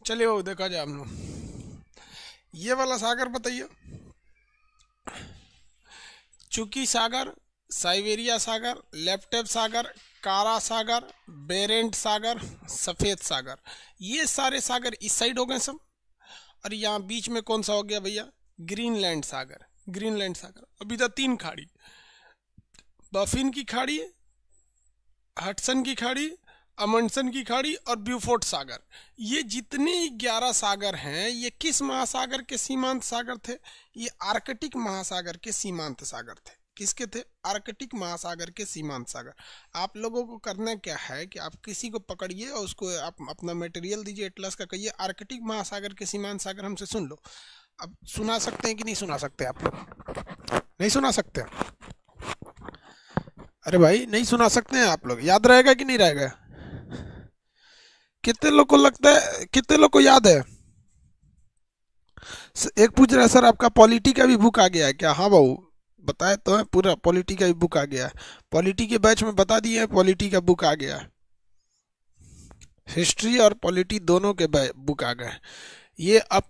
चलिए वो देखा जाए हम लोग। ये वाला सागर बताइए। चुकी सागर, साइबेरिया सागर, लेप्टेव सागर, कारा सागर, बेरेंट सागर, सफेद सागर। ये सारे सागर इस साइड हो गए सब। और यहाँ बीच में कौन सा हो गया भैया? ग्रीनलैंड सागर। ग्रीनलैंड सागर। अभी तो तीन खाड़ी, बफिन की खाड़ी, हडसन की खाड़ी, अमंडसन की खाड़ी और ब्यूफोर्ट सागर। ये जितने 11 सागर हैं ये किस महासागर के सीमांत सागर थे? ये आर्कटिक महासागर के सीमांत सागर थे। किसके थे? आर्कटिक महासागर के सीमांत सागर। आप लोगों को करना क्या है कि आप किसी को पकड़िए और उसको आप अपना मटेरियल दीजिए एटलस का, कहिए आर्कटिक महासागर के सीमांत सागर हमसे सुन लो। अब सुना सकते हैं कि नहीं सुना सकते आप लोग? नहीं सुना सकते? अरे भाई नहीं सुना सकते हैं आप लोग? याद रहेगा कि नहीं रहेगा? कितने लोग को लगता है, कितने लोग को याद है? एक पूछ रहा है सर आपका पॉलिटी का भी बुक आ गया है क्या? हाँ बाबू बताए तो है, पूरा पॉलिटी का भी बुक आ गया है। पॉलिटी के बैच में बता दिए, पॉलिटी का बुक आ गया है। हिस्ट्री और पॉलिटी दोनों के बुक आ गए। ये अब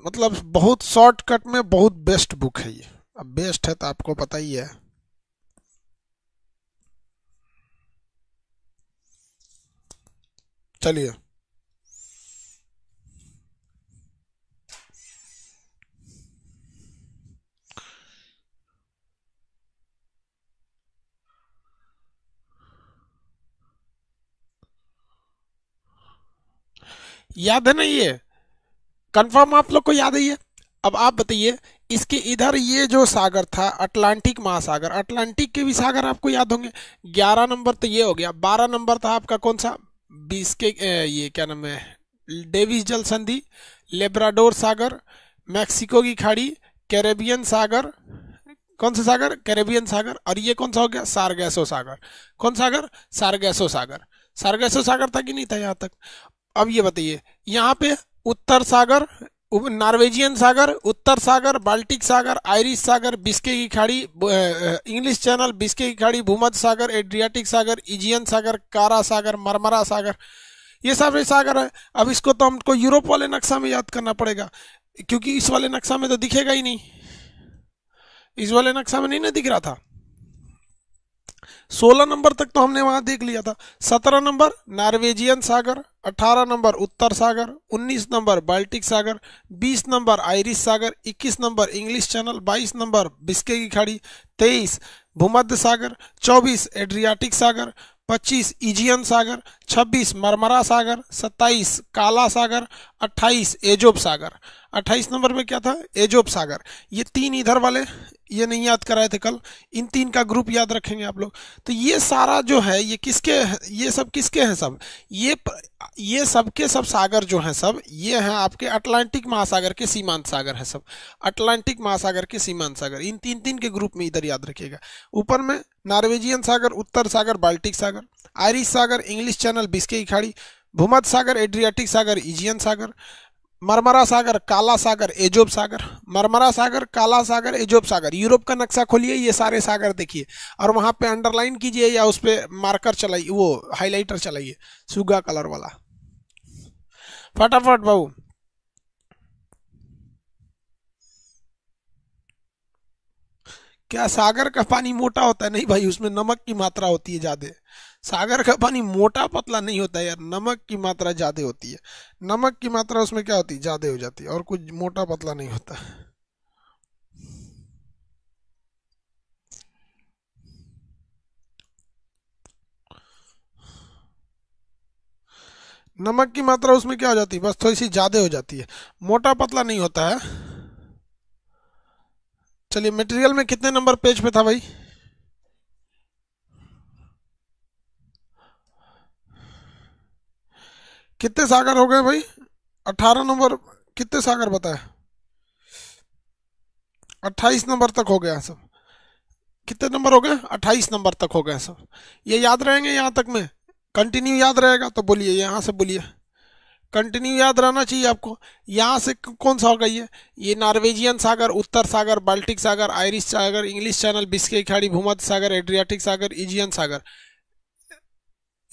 मतलब बहुत शॉर्टकट में बहुत बेस्ट बुक है ये। अब बेस्ट है तो आपको पता ही है। चलिए याद है ना ये? कंफर्म आप लोग को याद है ये? अब आप बताइए, इसके इधर ये जो सागर था अटलांटिक महासागर, अटलांटिक के भी सागर आपको याद होंगे। 11 नंबर तो ये हो गया। 12 नंबर था आपका कौन सा? 20 के ये क्या नाम है, डेविस जल संधि, लेब्राडोर सागर, मैक्सिको की खाड़ी, कैरेबियन सागर। कौन सा सागर? कैरेबियन सागर। और ये कौन सा हो गया? सारगैसो सागर। कौन सागर? सारगैसो सागर। सारगैसो सागर था कि नहीं था यहाँ तक? अब ये बताइए, यहाँ पे उत्तर सागर, नॉर्वेजियन सागर, उत्तर सागर, बाल्टिक सागर, आयरिश सागर, बिस्के की खाड़ी, इंग्लिश चैनल, बिस्के की खाड़ी, भूमध्य सागर, एड्रियाटिक सागर, इजियन सागर, कारा सागर, मरमरा सागर। ये सब सागर है। अब इसको तो हमको यूरोप वाले नक्शा में याद करना पड़ेगा, क्योंकि इस वाले नक्शा में तो दिखेगा ही नहीं। इस वाले नक्शा में नहीं ना दिख रहा था। 16 नंबर तक तो हमने वहां देख लिया था। 17 नंबर नॉर्वेजियन सागर, 18 नंबर उत्तर सागर, 19 नंबर बाल्टिक सागर, 20 नंबर आयरिश सागर, 21 number English channel, 22 number Biscay की खाड़ी, 23 भूमध्य सागर, 24 एड्रियाटिक सागर, 25 इजियन सागर, 26 मरमरा सागर, 27 काला सागर, 28 एजोब सागर। 28 नंबर में क्या था? एजोब सागर। ये तीन इधर वाले, ये नहीं याद कराए थे कल, इन तीन का ग्रुप याद रखेंगे आप लोग। तो ये सारा जो है ये किसके, ये सब किसके हैं सब? ये सब के सब सागर जो हैं सब ये हैं आपके अटलांटिक महासागर के सीमांत सागर हैं सब। अटलांटिक महासागर के सीमांत सागर इन तीन तीन के ग्रुप में इधर याद रखिएगा। ऊपर में नॉर्वेजियन सागर, उत्तर सागर, बाल्टिक सागर, आयरिश सागर, इंग्लिश चैनल, बिस्के की खाड़ी, भूमध्य सागर, एड्रियाटिक सागर, इजियन सागर, मरमरा सागर, काला सागर, एजोब सागर। मरमरा सागर, काला सागर, एजोब सागर। यूरोप का नक्शा खोलिए, ये सारे सागर देखिए और वहां पे अंडरलाइन कीजिए या उस पर मार्कर चलाइए, वो हाइलाइटर चलाइए सुगा कलर वाला, फटाफट बाबू। क्या सागर का पानी मोटा होता है? नहीं भाई, उसमें नमक की मात्रा होती है ज्यादा। सागर का पानी मोटा पतला नहीं होता है यार, नमक की मात्रा ज्यादा होती है। नमक की मात्रा उसमें क्या होती है? ज्यादा हो जाती है, और कुछ मोटा पतला नहीं होता। नमक की मात्रा उसमें क्या हो जाती है? बस थोड़ी सी ज्यादा हो जाती है, मोटा पतला नहीं होता है। चलिए, मटेरियल में कितने नंबर पेज पे था भाई? कितने सागर हो गए भाई? 18 नंबर। कितने सागर बताए? 28 नंबर तक हो गया सब। कितने नंबर हो गए? 28 नंबर तक हो गए सब। ये याद रहेंगे यहाँ तक में? कंटिन्यू याद रहेगा तो बोलिए, यहाँ से बोलिए। कंटिन्यू याद रहना चाहिए आपको। यहाँ से कौन सा होगा ये नॉर्वेजियन सागर, उत्तर सागर, बाल्टिक सागर, आयरिश सागर, इंग्लिश चैनल, बिस्के की खाड़ी, भूमध्य सागर, एड्रियाटिक सागर, इजियन सागर।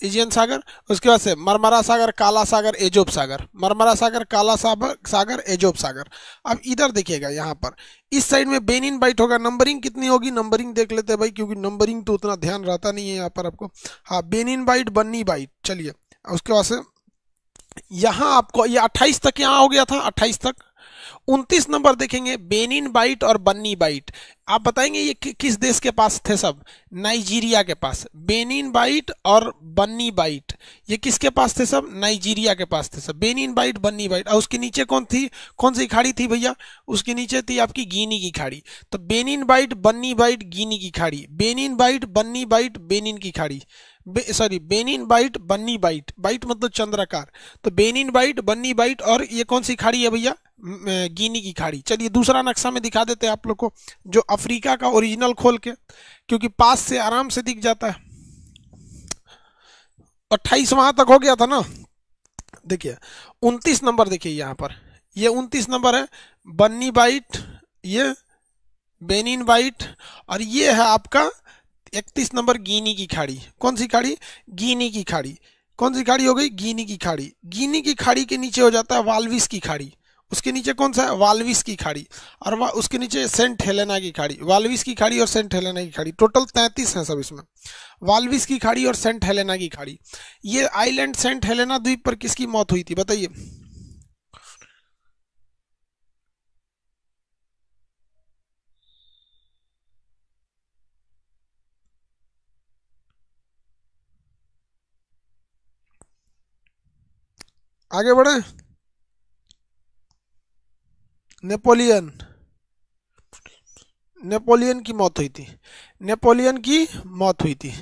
एजियन सागर। उसके बाद से मरमरा सागर, काला सागर, एजोब सागर, मरमरा सागर, काला सागर, एजोब सागर। अब इधर देखिएगा यहाँ पर इस साइड में बेनिन बाइट होगा। नंबरिंग कितनी होगी, नंबरिंग देख लेते हैं भाई, क्योंकि नंबरिंग तो उतना ध्यान रहता नहीं है यहाँ पर आपको। हाँ, बेनिन बाइट, बन्नी बाइट। चलिए उसके बाद से यहाँ आपको ये 28 तक यहाँ हो गया था, 28 तक। 29 नंबर देखेंगे बेनिन बाइट और बन्नी बाइट। आप बताएंगे ये किस देश के पास थे सब? नाइजीरिया के पास। बेनिन बाइट और बन्नी बाइट ये किसके पास थे सब? नाइजीरिया के पास थे सब। बेनिन बाइट, बन्नी बाइट। और उसके नीचे कौन थी, कौन सी खाड़ी थी भैया? उसके नीचे थी आपकी गिनी की खाड़ी। तो बेनिन बाइट, बन्नी बाइट, गिनी की खाड़ी। बेनिन बाइट, बन्नी बाइट, बेनिन की खाड़ी। सॉरी, बेनिन बाइट, बन्नी बाइट, बाइट मतलब चंद्राकार। तो बेनिन बाइट, बन्नी बाइट, और ये कौन सी खाड़ी है भैया? गिनी की खाड़ी। चलिए दूसरा नक्शा में दिखा देते हैं आप लोग को, जो अफ्रीका का ओरिजिनल खोल के, क्योंकि पास से आराम से दिख जाता है। 28 वहां तक हो गया था ना। देखिए 29 नंबर, देखिए यहाँ पर ये 29 नंबर है बन्नी बाइट, ये बेनिन बाइट, और ये है आपका 31 नंबर गिनी की खाड़ी। कौन सी खाड़ी? गिनी की खाड़ी। कौन सी खाड़ी हो गई? गिनी की खाड़ी। गिनी की खाड़ी के नीचे हो जाता है वाल्विस की खाड़ी। उसके नीचे कौन सा है? वाल्विस की खाड़ी। और उसके नीचे सेंट हेलेना की खाड़ी। वाल्विस की खाड़ी और सेंट हेलेना की खाड़ी, टोटल 33 है सब इसमें। वाल्विस की खाड़ी और सेंट हेलेना की खाड़ी। ये आइलैंड सेंट हेलेना द्वीप पर किसकी मौत हुई थी बताइए? आगे बढ़े। नेपोलियन, नेपोलियन की मौत हुई थी। नेपोलियन की मौत हुई थी।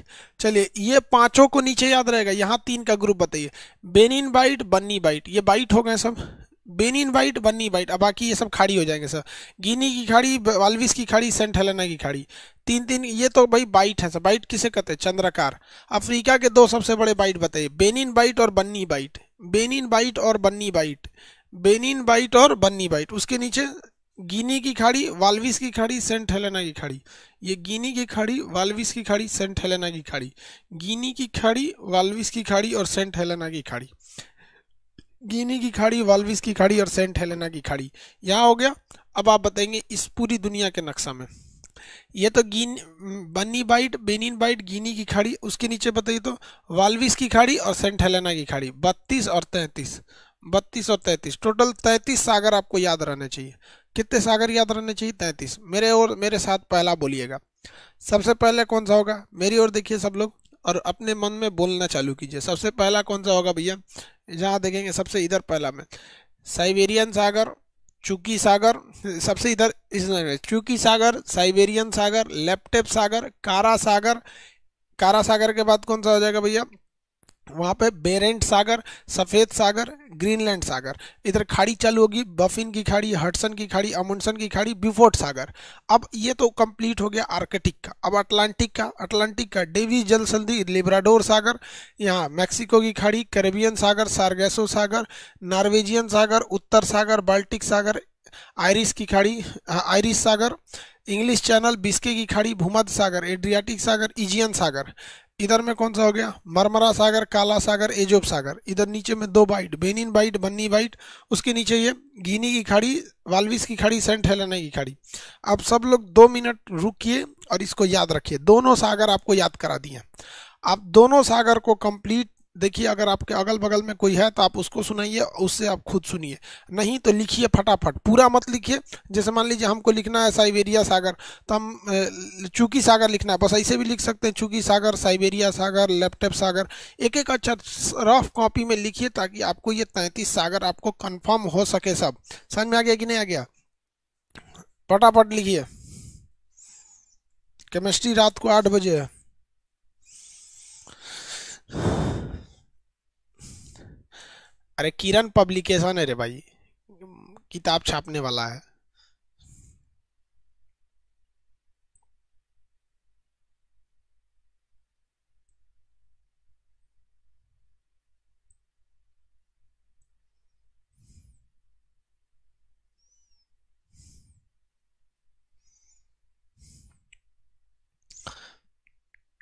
चलिए ये पांचों को नीचे याद रहेगा। यहाँ तीन का ग्रुप बताइए। बेनिन बाइट, बन्नी बाइट, ये बाइट हो गए सब। बेनिन बाइट, बन्नी बाइट, अब बाकी ये सब खाड़ी हो जाएंगे सर। गिनी की खाड़ी, वाल्विस की खाड़ी, सेंट हेलेना की खाड़ी। तीन तीन ये तो भाई बाइट है सर। बाइट किसे कहते हैं? चंद्रकार। अफ्रीका के दो सबसे बड़े बाइट बताइए, बेनिन बाइट और बन्नी बाइट। बेनिन बाइट और बन्नी बाइट। बेनिन बाइट और बन्नी बाइट। उसके नीचे गिनी की खाड़ी, वाल्विस की खाड़ी, सेंट हेलेना की खाड़ी। ये गिनी की खाड़ी, वाल्विस की खाड़ी, सेंट हेलेना की खाड़ी। गिनी की खाड़ी, वाल्विस की खाड़ी और सेंट हेलेना की खाड़ी। गिनी की खाड़ी, वाल्विस की खाड़ी और सेंट हेलेना की खाड़ी। यहाँ हो गया। अब आप बताएंगे इस पूरी दुनिया के नक्शा में, ये तो गिन बन्नी बाइट, बेनिन बाइट, गिनी की खाड़ी, उसके नीचे बताइए तो वाल्विस की खाड़ी और सेंट हेलेना की खाड़ी। 32 और 33, 32 और 33, टोटल 33 सागर आपको याद रहने चाहिए। कितने सागर याद रहने चाहिए? 33। मेरे और मेरे साथ पहला बोलिएगा। सबसे पहले कौन सा होगा? मेरी ओर देखिए सब लोग और अपने मन में बोलना चालू कीजिए। सबसे पहला कौन सा होगा भैया? जहाँ देखेंगे सबसे इधर पहला में साइबेरियन सागर, चुकी सागर। सबसे इधर इस चुकी सागर, साइबेरियन सागर, लेप्टेप सागर, कारा सागर। कारा सागर के बाद कौन सा हो जाएगा भैया? वहां पे बेरेंट सागर, सफेद सागर, ग्रीनलैंड सागर। इधर खाड़ी चालू होगी, बफिन की खाड़ी, हडसन की खाड़ी, अमुंडसन की खाड़ी, ब्यूफोर्ट सागर। अब ये तो कंप्लीट हो गया आर्कटिक का। अब अटलांटिक का, अटलांटिक का डेविस जल संधि, लिब्राडोर सागर, यहाँ मैक्सिको की खाड़ी, कैरेबियन सागर, सार्गेसो सागर, नॉर्वेजियन सागर, उत्तर सागर, बाल्टिक सागर, आयरिश की खाड़ी, आयरिश सागर, इंग्लिश चैनल, बिस्के की खाड़ी, भूमध्य सागर, एड्रियाटिक सागर, इजियन सागर। इधर में कौन सा हो गया? मरमरा सागर, काला सागर, एजोब सागर। इधर नीचे में दो बाइट, बेनिन बाइट, बन्नी बाइट। उसके नीचे ये गिनी की खाड़ी, वाल्विस की खाड़ी, सेंट हेलेना की खाड़ी। अब सब लोग 2 मिनट रुकिए और इसको याद रखिए। दोनों सागर आपको याद करा दिए। आप दोनों सागर को कंप्लीट देखिए। अगर आपके अगल बगल में कोई है तो आप उसको सुनाइए, उससे आप खुद सुनिए। नहीं तो लिखिए फटाफट, पूरा मत लिखिए। जैसे मान लीजिए हमको लिखना है साइबेरिया सागर, तो हम चूकी सागर लिखना है, बस ऐसे भी लिख सकते हैं, चूकी सागर, साइबेरिया सागर, लेप्टेप सागर। एक एक अक्षर रफ कॉपी में लिखिए, ताकि आपको ये 33 सागर आपको कंफर्म हो सके। सब समझ में आ गया कि नहीं आ गया? फटाफट लिखिए। केमिस्ट्री रात को 8 बजे है। अरे किरण पब्लिकेशन है रे भाई, किताब छापने वाला है।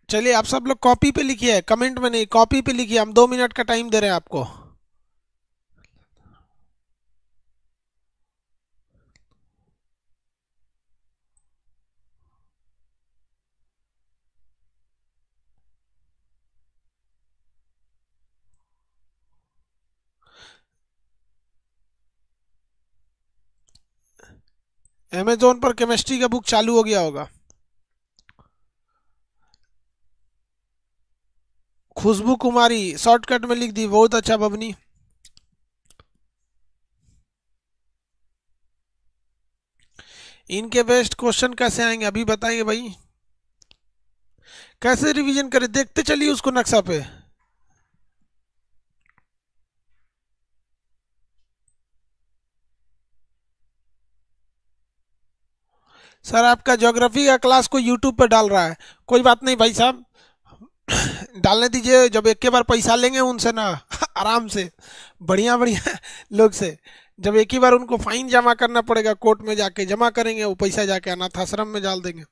चलिए आप सब लोग कॉपी पे लिखिए, कमेंट में नहीं, कॉपी पे लिखिए, हम 2 मिनट का टाइम दे रहे हैं आपको। अमेजोन पर केमिस्ट्री का बुक चालू हो गया होगा। खुशबू कुमारी शॉर्टकट में लिख दी, बहुत अच्छा बबनी। इनके बेस्ट क्वेश्चन कैसे आएंगे अभी बताएंगे भाई, कैसे रिवीजन करें, देखते चलिए उसको नक्शा पे। सर आपका ज्योग्राफी का क्लास को यूट्यूब पे डाल रहा है, कोई बात नहीं भाई साहब, डालने दीजिए। जब एक के बार पैसा लेंगे उनसे ना आराम से, बढ़िया बढ़िया लोग से, जब एक ही बार उनको फाइन जमा करना पड़ेगा, कोर्ट में जाके जमा करेंगे, वो पैसा जाके अनाथ आश्रम में डाल देंगे,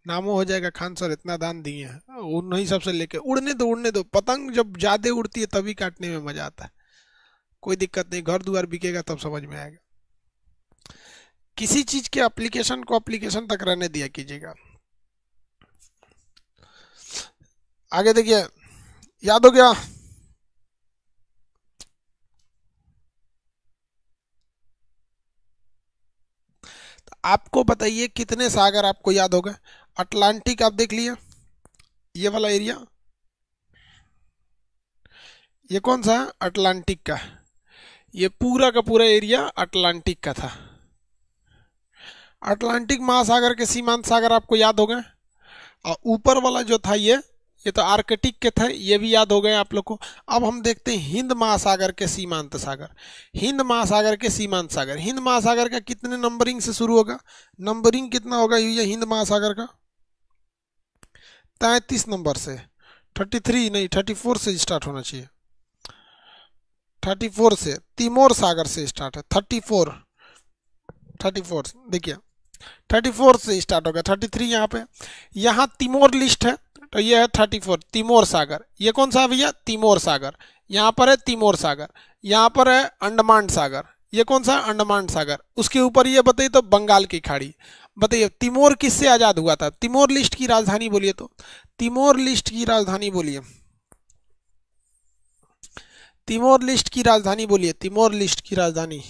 नामो हो जाएगा खान सर इतना दान दिए हैं, उन्हीं सबसे लेके। उड़ने दो, पतंग जब ज्यादा उड़ती है तभी काटने में मजा आता है, कोई दिक्कत नहीं, घर द्वार बिकेगा तब समझ में आएगा। किसी चीज के एप्लीकेशन को एप्लीकेशन तक रहने दिया कीजिएगा। आगे देखिए, याद हो गया। आपको बताइए कितने सागर आपको याद हो गए। अटलांटिक आप देख लिए, ये वाला एरिया, ये कौन सा है, अटलांटिक का, ये पूरा का पूरा एरिया अटलांटिक का था। अटलांटिक महासागर के सीमांत सागर आपको याद हो गए, और ऊपर वाला जो था ये तो आर्कटिक के थे, ये भी याद हो गए आप लोग को। अब हम देखते हैं हिंद महासागर के सीमांत सागर। हिंद महासागर के सीमांत सागर, हिंद महासागर का कितने नंबरिंग से शुरू होगा, नंबरिंग कितना होगा ये हिंद महासागर का, 33 नंबर से, 33 नहीं 34 से स्टार्ट होना चाहिए, 34 से, तिमोर सागर से स्टार्ट है, 34 देखिए 34 से स्टार्ट होगा, 33 यहाँ पे, यहाँ तिमोर लिस्ट है, तो ये है 34 तिमोर सागर। ये कौन सा है भैया, तिमोर सागर, यहाँ पर है तिमोर सागर, यहाँ पर है अंडमान सागर, ये कौन सा अंडमान सागर, उसके ऊपर ये बताइए तो बंगाल की खाड़ी। बताइए तिमोर किससे आजाद हुआ था, तिमोर लिस्ट की राजधानी बोलिए, तो तिमोर लिस्ट की राजधानी बोलिए, तिमोर लिस्ट की राजधानी बोलिए, तिमोर लिस्ट की राजधानी।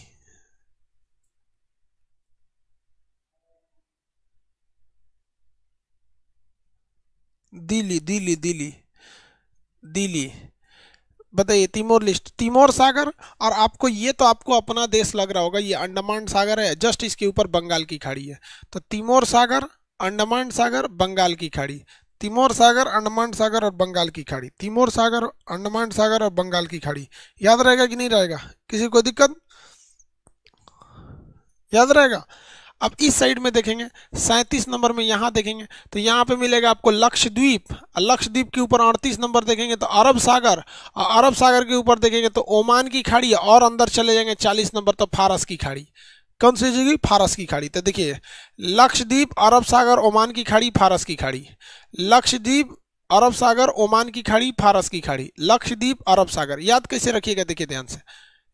दिल्ली दिल्ली दिल्ली दिल्ली। बताइए तिमोर लिस्ट, तिमोर सागर, और आपको ये तो आपको अपना देश लग रहा होगा, ये अंडमान सागर है, जस्ट इसके ऊपर बंगाल की खाड़ी है, तो तिमोर सागर, अंडमान सागर, बंगाल की खाड़ी, तिमोर सागर, अंडमान सागर और बंगाल की खाड़ी, तिमोर सागर, अंडमान सागर और बंगाल की खाड़ी। याद रहेगा कि नहीं रहेगा, किसी को दिक्कत, याद रहेगा। अब इस साइड में देखेंगे 37 नंबर में, यहाँ देखेंगे तो यहाँ पे मिलेगा आपको लक्षद्वीप, लक्षद्वीप के ऊपर 38 नंबर देखेंगे तो अरब सागर, और अरब सागर के ऊपर देखेंगे तो ओमान की खाड़ी, और अंदर चले जाएंगे 40 नंबर तो फारस की खाड़ी। कौन सी जगह, फारस की खाड़ी। तो देखिए लक्षद्वीप, अरब सागर, ओमान की खाड़ी, फारस की खाड़ी, लक्षद्वीप, अरब सागर, ओमान की खाड़ी, फारस की खाड़ी, लक्षद्वीप, अरब सागर। याद कैसे रखिएगा, देखिए ध्यान से,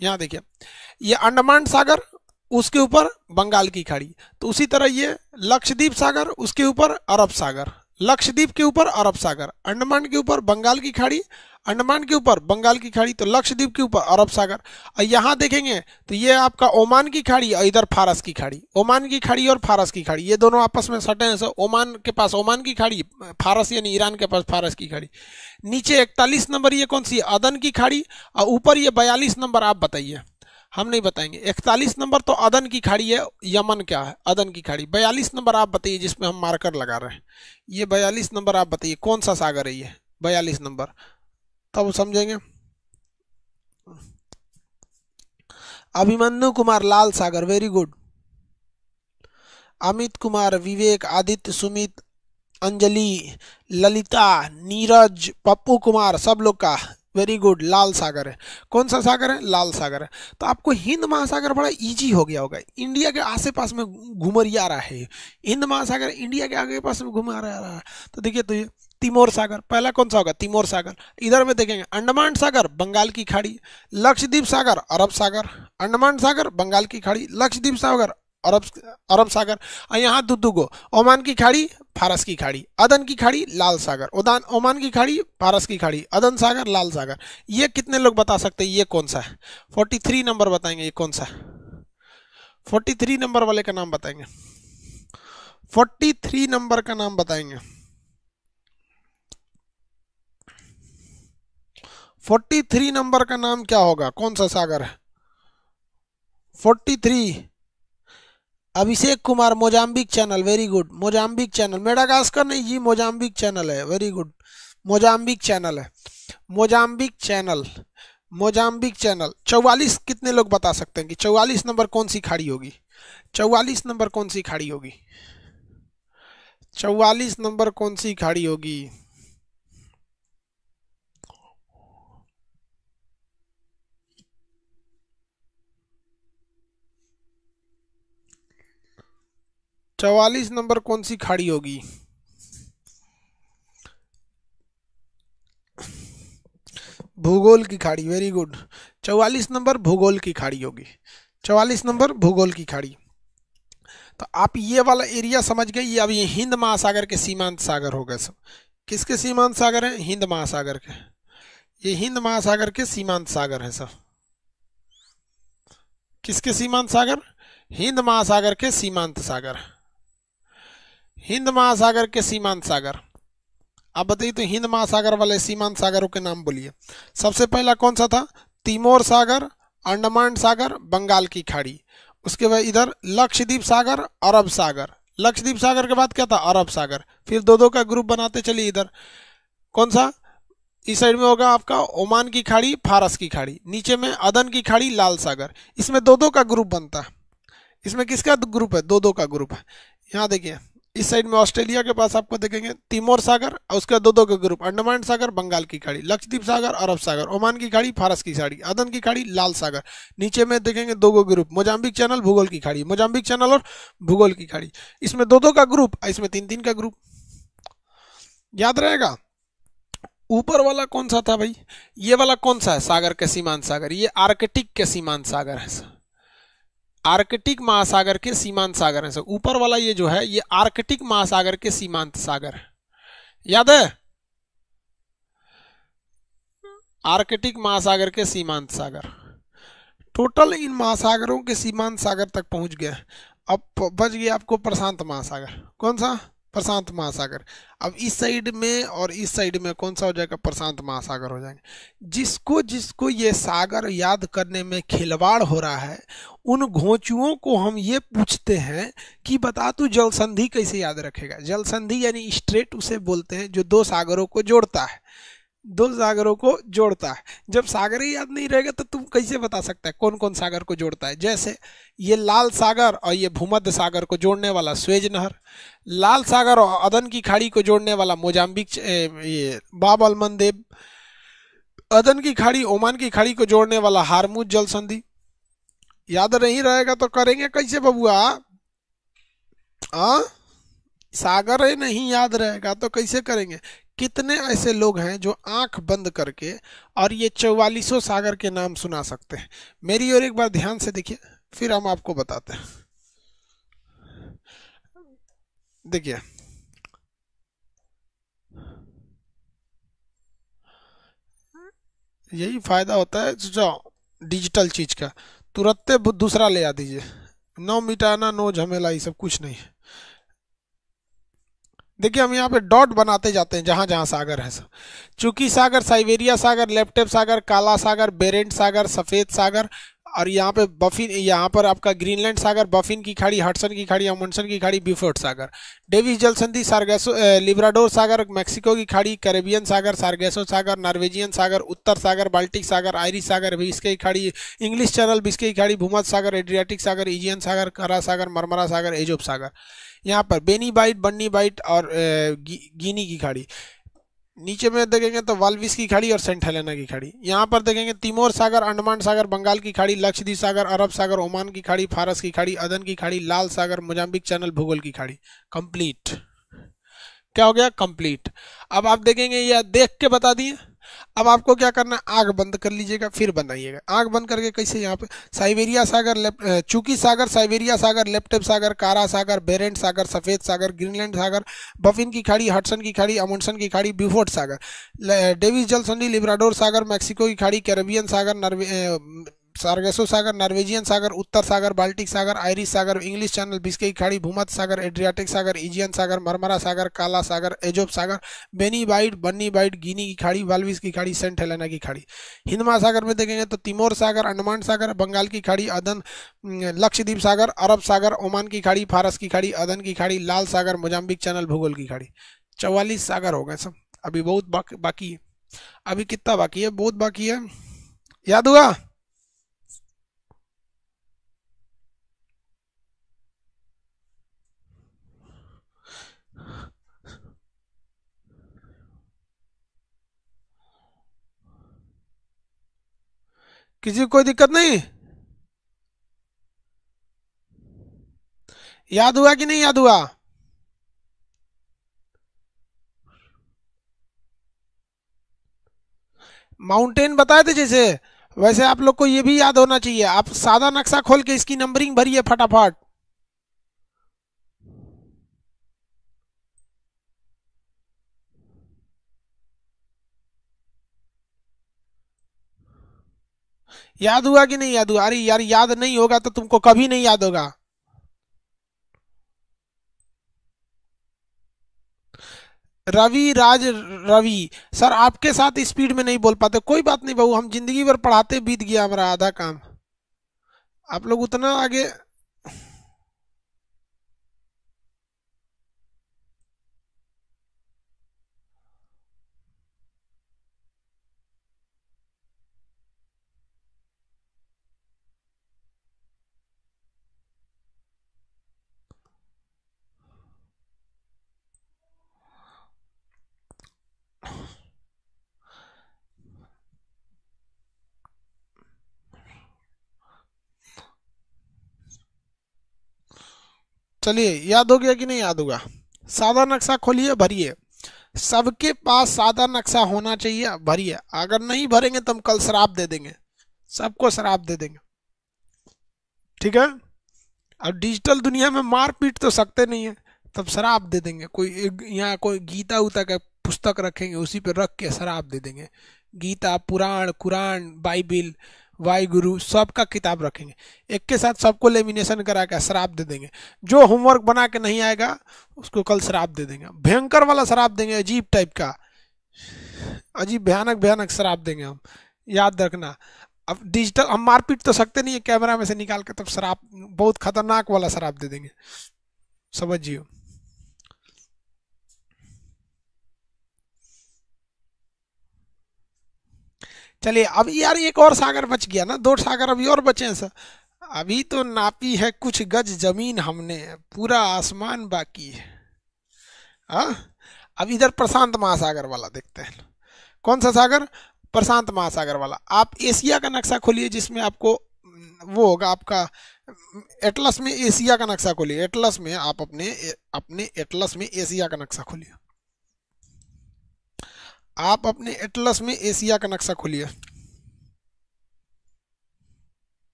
यहाँ देखिए ये अंडमान सागर, उसके ऊपर बंगाल की खाड़ी, तो उसी तरह ये लक्षद्वीप सागर, उसके ऊपर अरब सागर, लक्षद्वीप के ऊपर अरब सागर, अंडमान के ऊपर बंगाल की खाड़ी, अंडमान के ऊपर बंगाल की खाड़ी, तो लक्षद्वीप के ऊपर अरब सागर। और यहाँ देखेंगे तो ये आपका ओमान की खाड़ी और इधर फारस की खाड़ी, ओमान की खाड़ी और फारस की खाड़ी, ये दोनों आपस में सटे हैं। ओमान के पास ओमान की खाड़ी, फारस यानी ईरान के पास फारस की खाड़ी। नीचे 41 नंबर ये कौन सी है, अदन की खाड़ी, और ऊपर ये 42 नंबर आप बताइए, हम नहीं बताएंगे। 41 नंबर तो अदन की खाड़ी है, यमन क्या है, अदन की खाड़ी। 42 नंबर आप बताइए जिसमें हम मार्कर लगा रहे हैं, ये 42 नंबर आप बताइए कौन सा सागर है ये 42 नंबर, तब समझेंगे। अभिमन्यु कुमार, लाल सागर, वेरी गुड। अमित कुमार, विवेक, आदित्य, सुमित, अंजलि, ललिता, नीरज, पप्पू कुमार, सब लोग का वेरी गुड, लाल सागर है। कौन सा सागर है, लाल सागर है। तो आपको हिंद महासागर बड़ा इजी हो गया होगा, इंडिया के आसे पास में घुमरिया रहा है, हिंद महासागर इंडिया के आगे पास में घुमा रहा है। तो देखिए, तो ये तिमोर सागर, पहला कौन सा होगा, तिमोर सागर। इधर में देखेंगे अंडमान सागर, बंगाल की खाड़ी, लक्षद्वीप सागर, अरब सागर, अंडमान सागर, बंगाल की खाड़ी, लक्षद्वीप सागर, अरब अरब सागर। और यहाँ दो ओमान की खाड़ी, फारस की खाड़ी, अदन की खाड़ी, लाल सागर, ओमान की खाड़ी, फारस की खाड़ी, अदन सागर, लाल सागर। ये कितने लोग बता सकते हैं ये कौन सा है? 43 नंबर बताएंगे ये कौन सा है? 43 नंबर वाले का नाम बताएंगे, 43 नंबर का नाम बताएंगे। 43 नंबर का नाम क्या होगा, कौन सा सागर है? 43 Abhishek Kumar, Mozambique channel, very good, Mozambique channel, Madagascar नहीं जी, मोजाम्बिक चैनल है, वेरी गुड, मोजाम्बिक चैनल है, मोजाम्बिक चैनल, मोजाम्बिक चैनल। 44 कितने लोग बता सकते हैं कि 44 नंबर कौन सी खाड़ी होगी? 44 नंबर कौन सी खाड़ी होगी? 44 नंबर कौन सी खाड़ी होगी? चौवालीस नंबर कौन सी खाड़ी होगी? भूगोल की खाड़ी, वेरी गुड, 44 नंबर भूगोल की खाड़ी होगी, 44 नंबर भूगोल की खाड़ी। तो आप ये वाला एरिया समझ गए। ये अब ये हिंद महासागर के सीमांत सागर हो गए सब। किसके सीमांत सागर हैं? हिंद महासागर के। ये हिंद महासागर के सीमांत सागर है सब। किसके सीमांत सागर? हिंद महासागर के सीमांत सागर, हिंद महासागर के सीमांत सागर। आप बताइए तो हिंद महासागर वाले सीमांत सागरों के नाम बोलिए। सबसे पहला कौन सा था? तिमोर सागर, अंडमान सागर, बंगाल की खाड़ी। उसके बाद इधर लक्षद्वीप सागर, अरब सागर। लक्षद्वीप सागर के बाद क्या था? अरब सागर। फिर दो का ग्रुप बनाते चलिए। इधर कौन सा? इस साइड में होगा आपका ओमान की खाड़ी, फारस की खाड़ी, नीचे में अदन की खाड़ी, लाल सागर। इसमें दो का ग्रुप बनता है। इसमें किसका ग्रुप है? दो का ग्रुप है। यहाँ देखिए इस साइड में ऑस्ट्रेलिया के पास आपको देखेंगे तिमोर सागर और उसका दो का ग्रुप, अंडमान सागर, बंगाल की खाड़ी, लक्षद्वीप सागर, अरब सागर, ओमान की खाड़ी, फारस की खाड़ी, अदन की खाड़ी, लाल सागर। नीचे में देखेंगे दो ग्रुप, मोजाम्बिक चैनल, भूगोल की खाड़ी, मोजाम्बिक चैनल और भूगोल की खाड़ी। इसमें दो का ग्रुप, इसमें तीन का ग्रुप। याद रहेगा। ऊपर वाला कौन सा था भाई? ये वाला कौन सा है सागर के सीमांत सागर? ये आर्कटिक के सीमांत सागर है सर। आर्कटिक महासागर के सीमांत सागर है सर। ऊपर वाला ये जो है ये आर्कटिक महासागर के सीमांत सागर है। याद है? आर्कटिक महासागर के सीमांत सागर। टोटल इन महासागरों के सीमांत सागर तक पहुंच गया। अब बच गया आपको प्रशांत महासागर। कौन सा? प्रशांत महासागर। अब इस साइड में और इस साइड में कौन सा हो जाएगा? प्रशांत महासागर हो जाएंगे। जिसको जिसको ये सागर याद करने में खिलवाड़ हो रहा है उन घोंचुओं को हम ये पूछते हैं कि बता तू जल संधि कैसे याद रखेगा। जल संधि यानी स्ट्रेट उसे बोलते हैं जो दो सागरों को जोड़ता है, दो सागरों को जोड़ता है। जब सागर ही याद नहीं रहेगा तो तुम कैसे बता सकता है कौन कौन सागर को जोड़ता है। जैसे ये लाल सागर और ये भूमध्य सागर को जोड़ने वाला स्वेज नहर, लाल सागर और अदन की खाड़ी को जोड़ने वाला मोजाम्बिक ये बाब अल मंदेब, अदन की खाड़ी ओमान की खाड़ी को जोड़ने वाला हारमुज जल संधि। याद नहीं रहेगा तो करेंगे कैसे बबुआ? सागर ही नहीं याद रहेगा तो कैसे करेंगे? कितने ऐसे लोग हैं जो आंख बंद करके और ये 44 सागर के नाम सुना सकते हैं? मेरी ओर एक बार ध्यान से देखिए फिर हम आपको बताते हैं। देखिए यही फायदा होता है जो डिजिटल चीज का, तुरंत दूसरा ले आ दीजिए। नो मिटाना नो झमेला, ये सब कुछ नहीं है। देखिए हम यहाँ पे डॉट बनाते जाते हैं जहां जहां सागर है सब। चुकी सागर, साइबेरिया सागर, लेप्टेप सागर, काला सागर, बेरेंट सागर, सफेद सागर, और यहाँ पे बफिन, यहाँ पर आपका ग्रीनलैंड सागर, बफिन की खाड़ी, हडसन की खाड़ी, अमंडसन की खाड़ी, ब्यूफोर्ट सागर, डेविस जल संधि, सार्गेसो लिब्राडोर सागर, मैक्सिको की खाड़ी, कैरेबियन सागर, सार्गेसो सागर, नॉर्वेजियन सागर, उत्तर सागर, बाल्टिक सागर, आयरिश सागर, बिस्के की खाड़ी, इंग्लिश चैनल, बिस्के की खाड़ी, भूमध्य सागर, एड्रियाटिक सागर, इजियन सागर, करा सागर, मरमरा सागर, एजोब सागर। यहाँ पर बेनी बाइट, बन्नी बाइट और गिनी की खाड़ी। नीचे में देखेंगे तो वाल्विस की खाड़ी और सेंट हेलेना की खाड़ी। यहाँ पर देखेंगे तिमोर सागर, अंडमान सागर, बंगाल की खाड़ी, लक्षद्वीप सागर, अरब सागर, ओमान की खाड़ी, फारस की खाड़ी, अदन की खाड़ी, लाल सागर, मोजाम्बिक चैनल, भूगोल की खाड़ी। कंप्लीट क्या हो गया, कंप्लीट। अब आप देखेंगे ये देख के बता दिए। अब आपको क्या करना है, आंख बंद कर लीजिएगा फिर बनाइएगा। आंख बंद करके कैसे, यहाँ पे साइबेरिया सागर, चूकी सागर, साइबेरिया सागर, लेप्टेप सागर, कारा सागर, बेरेंट सागर, सफेद सागर, ग्रीनलैंड सागर, बफिन की खाड़ी, हडसन की खाड़ी, अमुंडसन की खाड़ी, ब्यूफोर्ट सागर, डेविस जल संधि, लिब्राडोर सागर, मैक्सिको की खाड़ी, कैरेबियन सागर, सार्गेसो सागर, नॉर्वेजियन सागर, उत्तर सागर, बाल्टिक सागर, आयरिश सागर, इंग्लिश चैनल, बिस्के की खाड़ी, भूमध्य सागर, एड्रियाटिक सागर, इजियन सागर, मरमरा सागर, काला सागर, एजोब सागर, बेनी बाइट, बन्नी बाइट, गिनी की खाड़ी, वाल्विस की खाड़ी, सेंट हेलेना की खाड़ी। हिंद महासागर में देखेंगे तो तिमोर सागर, अंडमान सागर, बंगाल की खाड़ी, अदन, लक्षद्वीप सागर, अरब सागर, ओमान की खाड़ी, फारस की खाड़ी, अदन की खाड़ी, लाल सागर, मोजाम्बिक चैनल, भूगोल की खाड़ी। 44 सागर हो गए सब। अभी बहुत बाकी है। अभी कितना बाकी है, बहुत बाकी है, याद हुआ। किसी को कोई दिक्कत नहीं, याद हुआ कि नहीं याद हुआ। माउंटेन बताए थे जैसे, वैसे आप लोग को ये भी याद होना चाहिए। आप सादा नक्शा खोल के इसकी नंबरिंग भरिए फटाफट। याद हुआ कि नहीं याद हुआ, अरे यार याद नहीं होगा तो तुमको कभी नहीं याद होगा। रवि राज, रवि सर आपके साथ स्पीड में नहीं बोल पाते, कोई बात नहीं बहू, हम जिंदगी भर पढ़ाते बीत गया हमारा आधा काम। आप लोग उतना आगे। चलिए याद हो गया कि नहीं याद होगा। सादा नक्शा खोलिए भरिए, सबके पास सादा नक्शा होना चाहिए, भरिए। अगर नहीं भरेंगे तो हम कल शराब दे देंगे, सबको शराब दे देंगे, ठीक है। अब डिजिटल दुनिया में मार पीट तो सकते नहीं है, तब शराब दे देंगे। कोई यहाँ कोई गीता उता का पुस्तक रखेंगे, उसी पे रख के शराब दे देंगे। गीता, पुराण, कुरान, बाइबिल, वाहिगुरु सबका किताब रखेंगे, एक के साथ सबको लेमिनेशन करा के शराब दे देंगे। जो होमवर्क बना के नहीं आएगा उसको कल शराब दे देंगे, भयंकर वाला शराब देंगे, अजीब टाइप का, अजीब भयानक भयानक शराब देंगे हम, याद रखना। अब डिजिटल हम मारपीट तो सकते नहीं है, कैमरा में से निकाल के तब शराब, बहुत खतरनाक वाला शराब दे देंगे, समझिए। चलिए अब यार एक और सागर बच गया ना, 2 सागर अभी और बचे हैं सर। अभी तो नापी है कुछ गज जमीन हमने, पूरा आसमान बाकी है। हाँ, अब इधर प्रशांत महासागर वाला देखते हैं। कौन सा सागर, प्रशांत महासागर वाला। आप एशिया का नक्शा खोलिए जिसमें आपको वो होगा आपका, एटलस में एशिया का नक्शा खोलिए। एटलस में आप अपने अपने एटलस में एशिया का नक्शा खोलिए। आप अपने एटलस में एशिया का नक्शा खोलिए।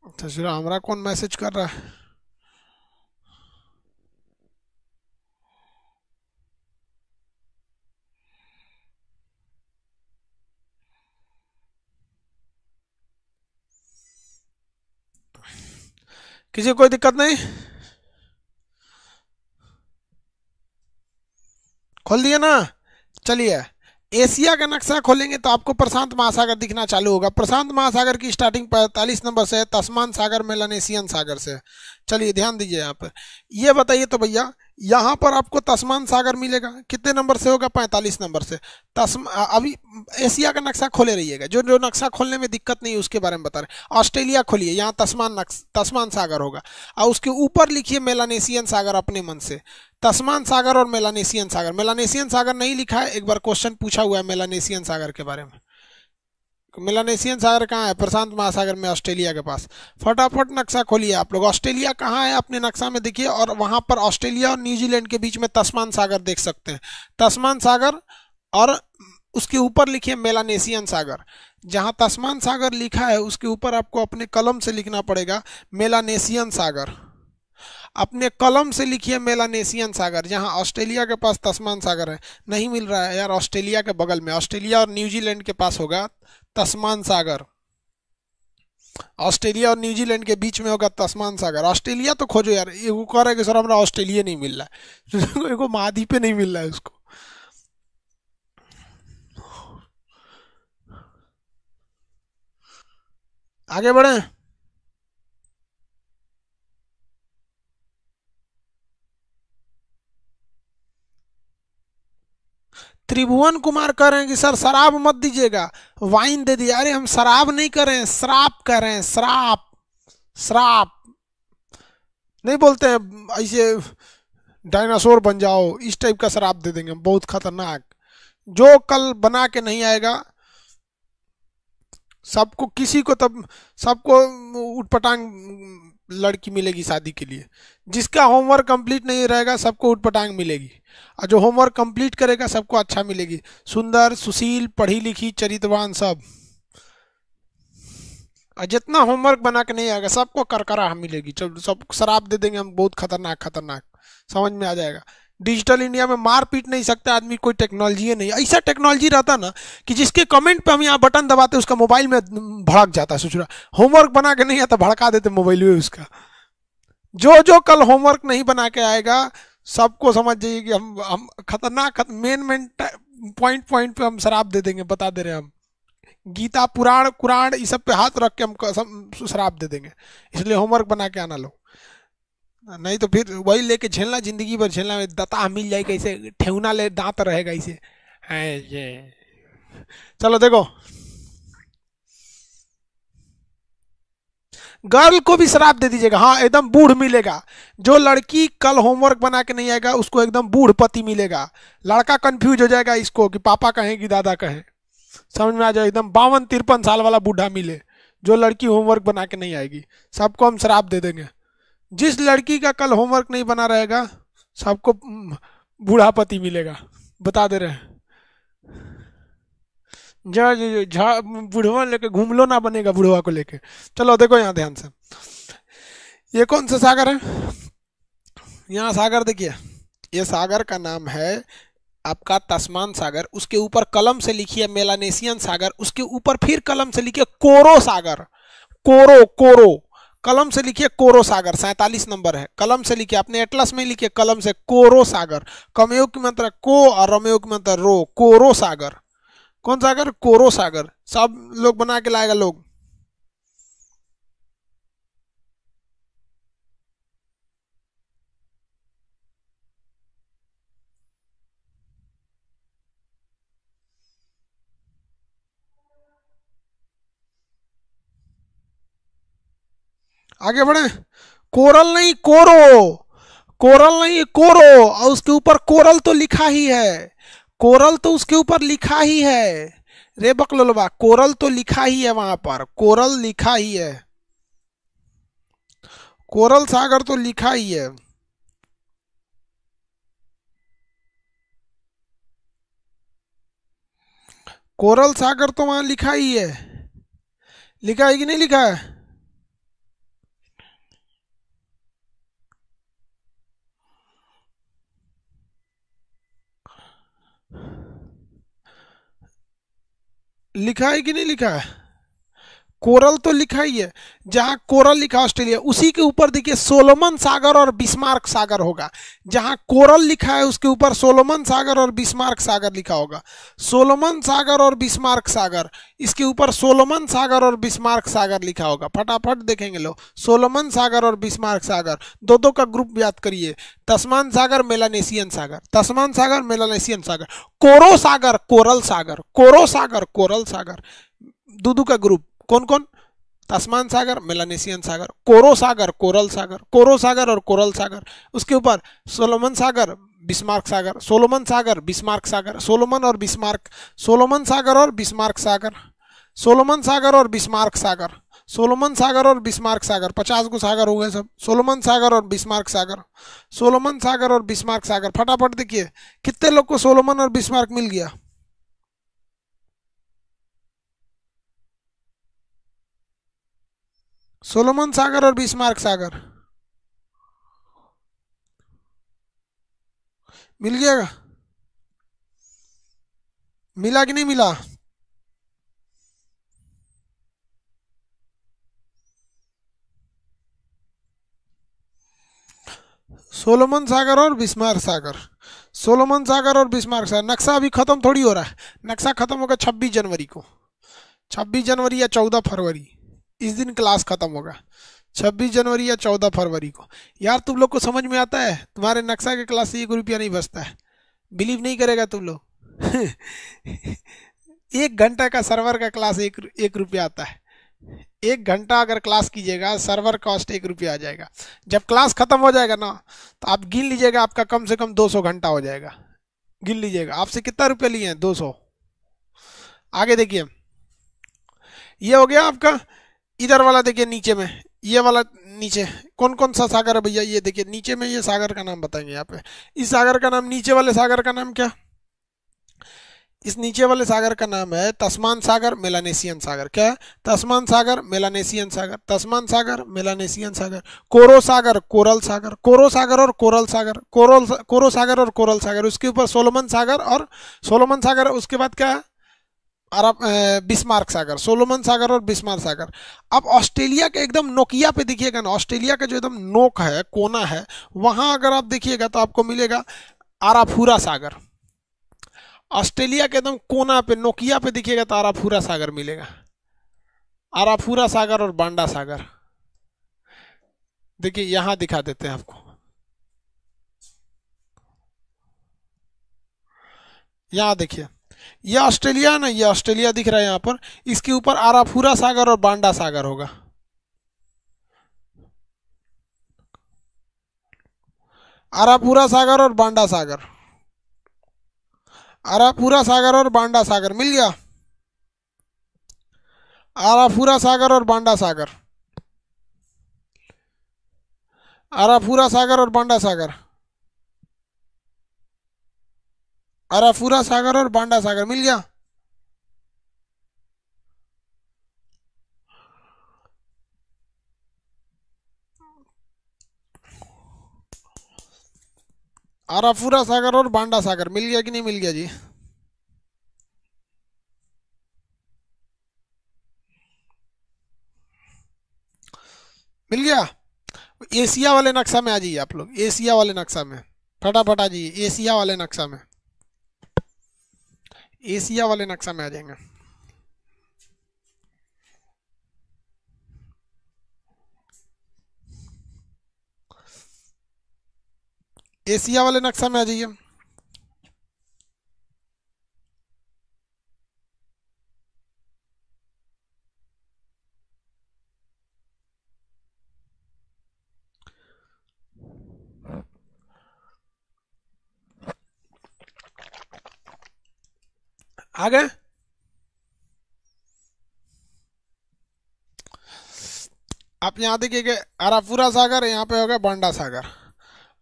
अच्छा हमारा कौन मैसेज कर रहा है। किसी को कोई दिक्कत नहीं, खोल दिया ना। चलिए एशिया का नक्शा खोलेंगे तो आपको प्रशांत महासागर दिखना चालू होगा। प्रशांत महासागर की स्टार्टिंग 45 नंबर से है, तस्मान सागर मेलानेशियन सागर से है। चलिए ध्यान दीजिए यहाँ पर, ये बताइए तो भैया, यहाँ पर आपको तस्मान सागर मिलेगा कितने नंबर से होगा, 45 नंबर से। अभी एशिया का नक्शा खोले रहिएगा, जो जो नक्शा खोलने में दिक्कत नहीं है उसके बारे में बता रहे। ऑस्ट्रेलिया खोलिए, यहाँ तस्मान सागर होगा, और उसके ऊपर लिखिए मेलानेशियन सागर अपने मन से। तस्मान सागर और मेलानेशियन सागर, मेलानेशियन सागर नहीं लिखा है, एक बार क्वेश्चन पूछा हुआ है मेलानेशियन सागर के बारे में। मेलानेशियन सागर कहाँ है? प्रशांत महासागर में, ऑस्ट्रेलिया के पास। फटाफट नक्शा खोलिए आप लोग। ऑस्ट्रेलिया कहाँ है अपने नक्शा में देखिए, और वहां पर ऑस्ट्रेलिया और न्यूजीलैंड के बीच में तस्मान सागर देख सकते हैं। तस्मान सागर, और उसके ऊपर लिखिए मेलानेशियन सागर। जहां तस्मान सागर लिखा है उसके ऊपर आपको अपने कलम से लिखना पड़ेगा मेलानेशियन सागर। अपने कलम से लिखिए मेलानेशियन सागर। जहां ऑस्ट्रेलिया के पास तस्मान सागर है, नहीं मिल रहा है यार, ऑस्ट्रेलिया के बगल में, ऑस्ट्रेलिया और न्यूजीलैंड के पास होगा तस्मान सागर। ऑस्ट्रेलिया और न्यूजीलैंड के बीच में होगा तस्मान सागर। ऑस्ट्रेलिया तो खोजो यार, ये वो कह रहा है कि सर हमारा ऑस्ट्रेलिया नहीं मिल रहा है को महाद्वीप पे नहीं मिल रहा है उसको। आगे बढ़े। त्रिभुवन कुमार कह रहे हैं कि सर शराब मत दीजिएगा, वाइन दे दिए। अरे हम शराब नहीं कर रहे हैं, श्राप कह रहे हैं, श्राप। श्राप नहीं बोलते हैं ऐसे, डायनासोर बन जाओ, इस टाइप का शराब दे देंगे, बहुत खतरनाक। जो कल बना के नहीं आएगा सबको, किसी को तब सबको उटपटांग लड़की मिलेगी शादी के लिए। जिसका होमवर्क कंप्लीट नहीं रहेगा सबको उटपटांग मिलेगी, और जो होमवर्क कंप्लीट करेगा सबको अच्छा मिलेगी, सुंदर, सुशील, पढ़ी लिखी, चरित्रवान सब। और जितना होमवर्क बना के नहीं आएगा सबको करकरा मिलेगी। सब शराब दे देंगे हम, बहुत खतरनाक खतरनाक, समझ में आ जाएगा। डिजिटल इंडिया में मार पीट नहीं सकता आदमी, कोई टेक्नोलॉजी नहीं। ऐसा टेक्नोलॉजी रहता ना कि जिसके कमेंट पे हम यहाँ बटन दबाते उसका मोबाइल में भड़क जाता। सोच रहा होमवर्क बना के नहीं आता, भड़का देते मोबाइल में उसका। जो जो कल होमवर्क नहीं बना के आएगा सबको समझ जाइए कि हम खतरनाक मेन पॉइंट पॉइंट पे हम शराब दे देंगे, बता दे रहे हैं हम। गीता, पुराण, कुरान, इस सब पे हाथ रख के हम शराब दे देंगे। इसलिए होमवर्क बना के आना लो, नहीं तो फिर वही लेके झेलना, जिंदगी भर झेलना। दता मिल जाए कैसे, ठेहुना ले दांत रहेगा इसे है ये। चलो देखो, गर्ल को भी शराब दे दीजिएगा, हाँ एकदम बूढ़ मिलेगा। जो लड़की कल होमवर्क बना के नहीं आएगा उसको एकदम बूढ़ पति मिलेगा। लड़का कंफ्यूज हो जाएगा इसको कि पापा कहें कि दादा कहें, समझ में आ जाए। एकदम 52-53 साल वाला बूढ़ा मिले जो लड़की होमवर्क बना के नहीं आएगी, सबको हम शराब दे देंगे। जिस लड़की का कल होमवर्क नहीं बना रहेगा सबको बूढ़ा पति मिलेगा, बता दे रहे हैं। बुढ़वा लेके घूम लो ना, बनेगा बुढ़वा को लेके। चलो देखो यहाँ ध्यान से, ये कौन सा सागर है? यहाँ सागर देखिए, ये सागर का नाम है आपका तस्मान सागर। उसके ऊपर कलम से लिखिए मेलानेशियन सागर। उसके ऊपर फिर कलम से लिखिए कोरो सागर। कोरो, कोरो, कलम से लिखिए कोरो सागर। 47 नंबर है, कलम से लिखिए, अपने एटलस में लिखिए कलम से कोरो सागर। कमयोग की मात्रा को और रमयोग की मात्रा रो। कोरो सागर। कौन सागर? कोरो सागर। सब लोग बना के लाएगा लोग। आगे बढ़े। कोरल नहीं, कोरो। कोरल नहीं, कोरो। और उसके ऊपर कोरल तो लिखा ही है, कोरल तो उसके ऊपर लिखा ही है रे बकलोलबा, कोरल तो लिखा ही है वहां पर, कोरल लिखा ही है, कोरल सागर तो लिखा ही है। कोरल सागर तो वहां लिखा ही है। लिखा है कि नहीं लिखा है? लिखा है कि नहीं लिखा है? कोरल तो लिखा ही है। जहां कोरल लिखा ऑस्ट्रेलिया, उसी के ऊपर देखिए सोलोमन सागर और बिस्मार्क सागर होगा। जहां कोरल लिखा है उसके ऊपर सोलोमन सागर और बिस्मार्क सागर लिखा होगा। सोलोमन सागर और बिस्मार्क सागर, इसके ऊपर सोलोमन सागर और बिस्मार्क सागर लिखा होगा। फटाफट देखेंगे लो, सोलोमन सागर और बिस्मार्क सागर, दो दो का ग्रुप याद करिए। तस्मान सागर, मेलानेशियन सागर, तस्मान सागर, मेलानेशियन सागर, कोरो सागर, कोरल सागर, कोरो सागर, कोरल सागर, दो का ग्रुप। कौन कौन? तस्मान सागर, मेलानेशियन सागर, कोरो सागर, कोरल सागर, कोरो सागर और कोरल सागर। उसके ऊपर सोलोमन सागर, बिस्मार्क सागर, सोलोमन सागर, बिस्मार्क सागर, सोलोमन और बिस्मार्क, सोलोमन सागर और बिस्मार्क सागर, सोलोमन सागर और बिस्मार्क सागर, सोलोमन सागर और बिस्मार्क सागर, 50 को सागर हो गए सब। सोलोमन सागर और बिस्मार्क सागर, सोलोमन सागर और बिस्मार्क सागर, फटाफट देखिए कितने लोग को सोलोमन और बिस्मार्क मिल गया। सोलोमन सागर और बिस्मार्क सागर मिल गया, मिला कि नहीं मिला? सोलोमन सागर और बिस्मार्क सागर, सोलोमन सागर और बिस्मार्क सागर। नक्शा अभी खत्म थोड़ी हो रहा है, नक्शा खत्म होगा 26 जनवरी को, 26 जनवरी या 14 फरवरी, इस दिन क्लास खत्म होगा, 26 जनवरी या 14 फरवरी को। यार तुम लोग को समझ में आता है, तुम्हारे नक्शा के क्लास से 1 रुपया नहीं बचता है, बिलीव नहीं करेगा तुम लोग। 1 घंटा का सर्वर का क्लास 1 रुपया आता है। 1 घंटा अगर क्लास कीजिएगा, सर्वर कॉस्ट 1 रुपया आ जाएगा। जब क्लास खत्म हो जाएगा ना, तो आप गिन लीजिएगा, आपका कम से कम 200 घंटा हो जाएगा। गिन लीजिएगा आपसे कितना रुपया लिए हैं, 200। आगे देखिए, ये हो गया आपका। इधर वाला देखिए नीचे में, ये वाला नीचे कौन कौन सा सागर है भैया, ये देखिए नीचे में, ये सागर का नाम बताएंगे यहाँ पे। इस सागर का नाम, नीचे वाले सागर का नाम क्या? इस नीचे वाले सागर का नाम है तस्मान सागर, मेलानेशियन सागर। क्या है? तस्मान सागर, मेलानेशियन सागर, तस्मान सागर, मेलानेशियन सागर। कोरो सागर, कोरल सागर, कोरो सागर और कोरल सागर, कोरो सागर और कोरल सागर। उसके ऊपर सोलोमन सागर और सोलोमन सागर। उसके बाद क्या है? अरब बिस्मार्क सागर, सोलोमन सागर और बिस्मार्क सागर। अब ऑस्ट्रेलिया के एकदम नोकिया पे देखिएगा ना, ऑस्ट्रेलिया का जो एकदम नोक है, कोना है, वहां अगर आप देखिएगा तो आपको मिलेगा आराफूरा सागर। ऑस्ट्रेलिया के एकदम कोना पे, नोकिया पे देखिएगा तो आराफूरा सागर मिलेगा, आराफूरा सागर और बांडा सागर। देखिए यहां दिखा देते हैं आपको, यहां देखिए, ये ऑस्ट्रेलिया ना, ये ऑस्ट्रेलिया दिख रहा है यहां पर। इसके ऊपर आराफूरा सागर और बांडा सागर होगा। आराफूरा सागर और बांडा सागर, आराफूरा सागर और बांडा सागर मिल गया। आराफूरा सागर और बांडा सागर, आराफूरा सागर और बांडा सागर, आराफूरा सागर और बांडा सागर मिल गया। आराफूरा सागर और बांडा सागर मिल गया कि नहीं मिल गया जी? मिल गया। एशिया वाले नक्शा में आ जाइए आप लोग, एशिया वाले नक्शा में फटाफट आ जाइए, एशिया वाले नक्शा में, एशिया वाले नक्शा में आ जाएंगे। एशिया वाले नक्शा में आ जाइए। आ गए? आप यहाँ देखिए, आराफूरा सागर, यहाँ पे होगा बांडा सागर,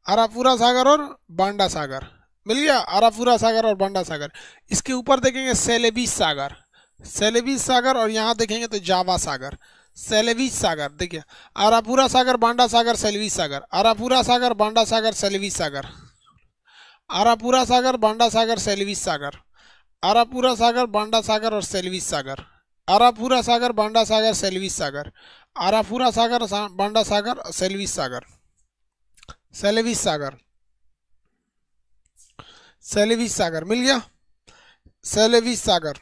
आराफूरा सागर और बांडा सागर मिल गया। आराफूरा सागर और बांडा सागर। इसके ऊपर देखेंगे सेलेबीस सागर, सेलेबीस सागर, और यहाँ देखेंगे तो जावा सागर, सेलेबीस सागर। देखिए, आराफूरा सागर, बांडा सागर, सेलेबीस सागर, आराफूरा सागर, बांडा सागर, सेलेबीस सागर, आराफूरा सागर, बांडा सागर, सेलेबीस सागर, आराफूरा सागर, बांडा सागर और सेल्विस सागर, आराफूरा सागर, बांडा सागर, सेल्विस सागर, आराफूरा सागर, बांडा सागर, सेल्विस सागर, सेल्विस सागर, सेल्विस सागर मिल गया। सेल्विस सागर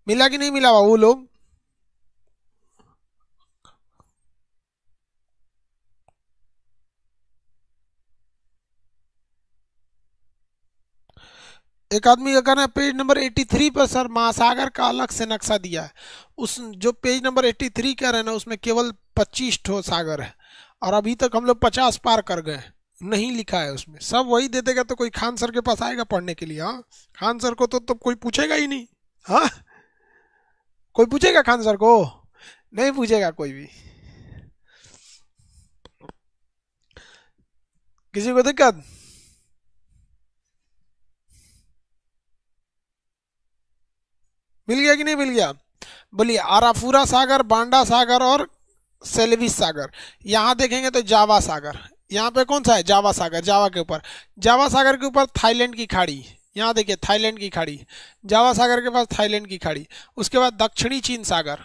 मिला कि नहीं मिला वो लोग? एक आदमी का कहना है पेज नंबर 83 पर सर महासागर का अलग से नक्शा दिया है। उस जो पेज नंबर 83 कह रहे हैं ना, उसमें केवल 25 ठो सागर है, और अभी तक हम लोग 50 पार कर गए। नहीं लिखा है उसमें, सब वही दे देगा तो कोई खान सर के पास आएगा पढ़ने के लिए? हाँ, खान सर को तो कोई पूछेगा ही नहीं। हाँ, कोई पूछेगा खान सर को? नहीं पूछेगा कोई भी। किसी को दिक्कत? मिल गया कि नहीं मिल गया? बोलिए, आराफूरा सागर, बांडा सागर और सेल्विस सागर। यहाँ देखेंगे तो जावा सागर, यहाँ पे कौन सा है? जावा सागर, जावा के ऊपर। जावा सागर के ऊपर थाईलैंड की खाड़ी, यहाँ देखिए थाईलैंड की खाड़ी, जावा सागर के पास थाईलैंड की खाड़ी। उसके बाद दक्षिणी चीन सागर,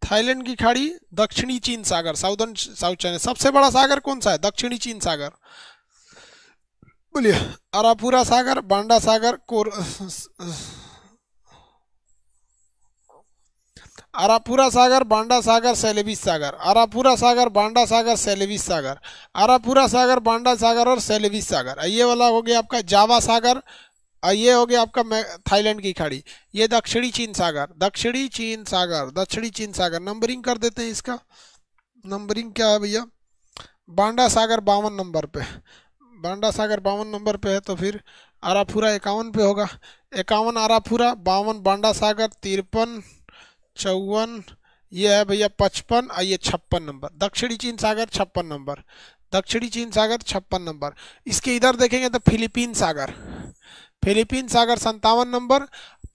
थाईलैंड की खाड़ी, दक्षिणी चीन सागर, साउथ चाइना। सबसे बड़ा सागर कौन सा है? दक्षिणी चीन सागर। बोलिए, आराफूरा सागर, बांडा सागर, आराफूरा सागर, बांडा सागर, सेल्विस सागर। आराफूरा सागर, बांडा सागर, सेल्विस सागर। आराफूरा सागर, बांडा सागर और सेल्विस सागर। ये वाला हो गया आपका जावा सागर, ये हो गया आपका थाईलैंड की खाड़ी। ये दक्षिणी चीन सागर, दक्षिणी चीन सागर, दक्षिणी चीन सागर। नंबरिंग कर देते हैं इसका। नंबरिंग क्या है भैया? बांडा सागर 52 नंबर पे, बांडा सागर 52 नंबर पे है, तो फिर आराफूरा 51 पे होगा। 51 आराफूरा, 52 बांडा सागर, 53 54, ये है भैया 55, ये 56 नंबर। दक्षिणी चीन सागर 56 नंबर, दक्षिणी चीन सागर 56 नंबर। इसके इधर देखेंगे तो फिलीपीन सागर, फिलीपीन सागर 57 नंबर।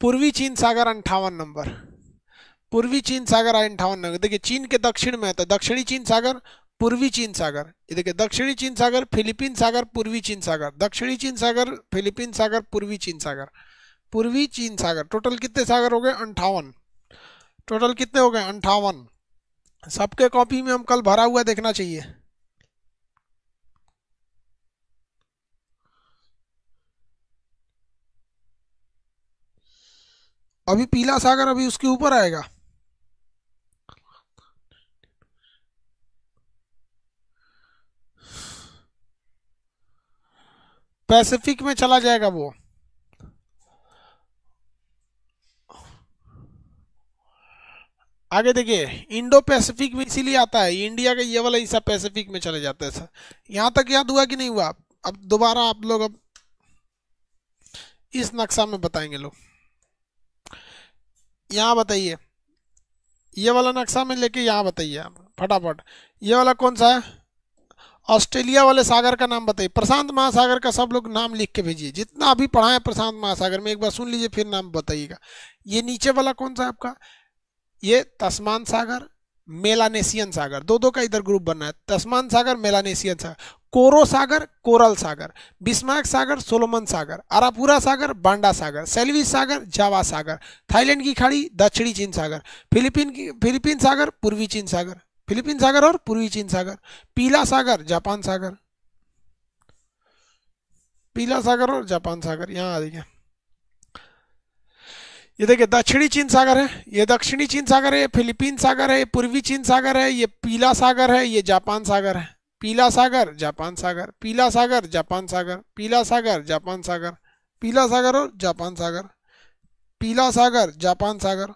पूर्वी चीन सागर 58 नंबर, पूर्वी चीन सागर 58 नंबर। देखिए चीन के दक्षिण में है तो दक्षिणी चीन सागर, पूर्वी चीन सागर। ये देखिए दक्षिणी चीन सागर, फिलीपीन सागर, पूर्वी चीन सागर, दक्षिणी चीन सागर, फिलीपीन सागर, पूर्वी चीन सागर, पूर्वी चीन सागर। टोटल कितने सागर हो गए? 58। टोटल कितने हो गए? 58। सबके कॉपी में हम कल भरा हुआ देखना चाहिए। अभी पीला सागर अभी उसके ऊपर आएगा। पैसिफिक में चला जाएगा वो। आगे देखिए, इंडो पैसिफिक में इसीलिए आता है, इंडिया का ये वाला हिस्सा पैसिफिक में चले जाते हैं सर। यहां तक याद हुआ कि नहीं हुआ? अब दोबारा आप लोग अब इस नक्शा में बताएंगे लोग। यहाँ बताइए, ये वाला नक्शा में लेके यहाँ बताइए आप फटाफट। ये वाला कौन सा है? ऑस्ट्रेलिया वाले सागर का नाम बताइए। प्रशांत महासागर का सब लोग नाम लिख के भेजिए, जितना अभी पढ़ा है प्रशांत महासागर में एक बार सुन लीजिए, फिर नाम बताइएगा। ये नीचे वाला कौन सा है आपका? ये तस्मान सागर, मेलानेशियन सागर, दो दो का इधर ग्रुप बनना है। तस्मान सागर, मेलानेशियन सागर, कोरो सागर, कोरल सागर, बिस्मार्क सागर, सोलोमन सागर, आरापूरा सागर, बांडा सागर, सेल्विस सागर, जावा सागर, थाईलैंड की खाड़ी, दक्षिणी चीन सागर, फिलीपीन सागर, पूर्वी चीन सागर, फिलीपीन सागर और पूर्वी चीन सागर, पीला सागर, जापान सागर, पीला सागर और जापान सागर। यहाँ आ देखिए, ये देखिए दक्षिणी चीन सागर है, ये दक्षिणी चीन सागर है, ये फिलीपीन सागर है, ये पूर्वी चीन सागर है, ये पीला सागर है, ये जापान सागर है। पीला सागर, जापान सागर, पीला सागर, जापान सागर, पीला सागर, जापान सागर, पीला सागर और जापान सागर, पीला सागर, जापान सागर,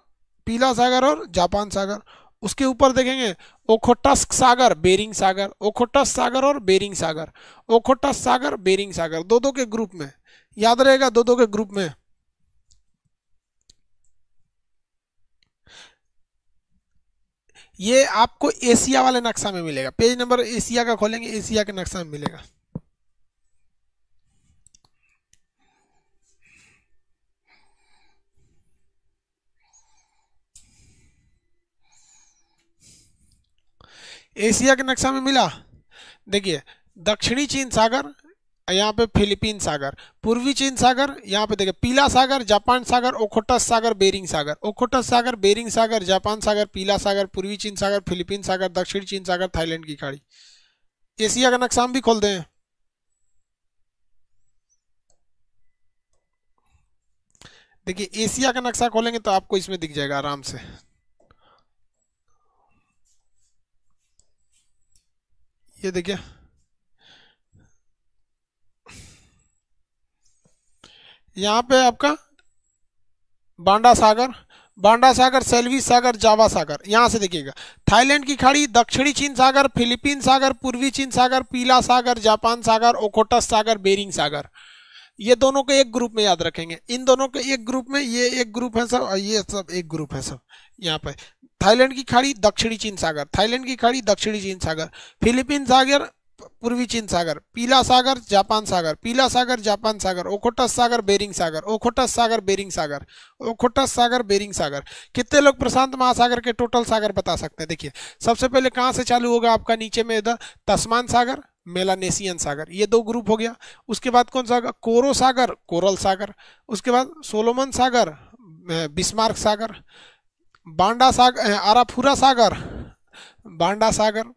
पीला सागर और जापान सागर। उसके ऊपर देखेंगे ओखोटस्क सागर, बेरिंग सागर, ओखोटस्क सागर और बेरिंग सागर, ओखोटस्क सागर, बेरिंग सागर, दो दो के ग्रुप में, याद रहेगा, दो दो के ग्रुप में। ये आपको एशिया वाले नक्शा में मिलेगा, पेज नंबर एशिया का खोलेंगे, एशिया के नक्शा में मिलेगा। एशिया के नक्शा में मिला। देखिए दक्षिणी चीन सागर, यहाँ पे फिलीपीन सागर, पूर्वी चीन सागर, यहाँ पे देखिए पीला सागर, जापान सागर, ओखोटस सागर, बेरिंग सागर, ओखोटस सागर, बेरिंग सागर, जापान सागर, पीला सागर, पूर्वी चीन सागर, फिलीपीन सागर, दक्षिणी चीन सागर, थाईलैंड की खाड़ी। एशिया का नक्शा हम भी खोल दें। देखिए एशिया का नक्शा खोलेंगे तो आपको इसमें दिख जाएगा आराम से। ये देखिए, यहाँ पे आपका बांडा सागर, बांडा सागर, सेल्विस सागर, जावा सागर। यहां से देखिएगा थाईलैंड की खाड़ी, दक्षिणी चीन सागर, फिलीपीन सागर, पूर्वी चीन सागर, पीला सागर, जापान सागर, ओखोटस सागर, बेरिंग सागर। ये दोनों को एक ग्रुप में याद रखेंगे, इन दोनों को एक ग्रुप में, ये एक ग्रुप है सब और ये सब एक ग्रुप है सब। यहाँ पे थाईलैंड की खाड़ी, दक्षिणी चीन सागर, थाईलैंड की खाड़ी, दक्षिणी चीन सागर, फिलीपीन सागर, पूर्वी चीन सागर, पीला सागर, जापान सागर, पीला सागर, जापान सागर, ओखोटस सागर, बेरिंग सागर, ओखोटस सागर, बेरिंग सागर, ओखोटस सागर, बेरिंग सागर। कितने लोग प्रशांत महासागर के टोटल सागर बता सकते हैं? देखिए सबसे पहले कहाँ से चालू होगा आपका, नीचे में इधर तस्मान सागर, मेलानेशियन सागर, ये दो ग्रुप हो गया। उसके बाद कौन सा होगा, कोरो सागर, कोरल सागर। उसके बाद सोलोमन सागर, बिस्मार्क सागर, बांडा सागर, आराफुरा सागर, बांडा सागर,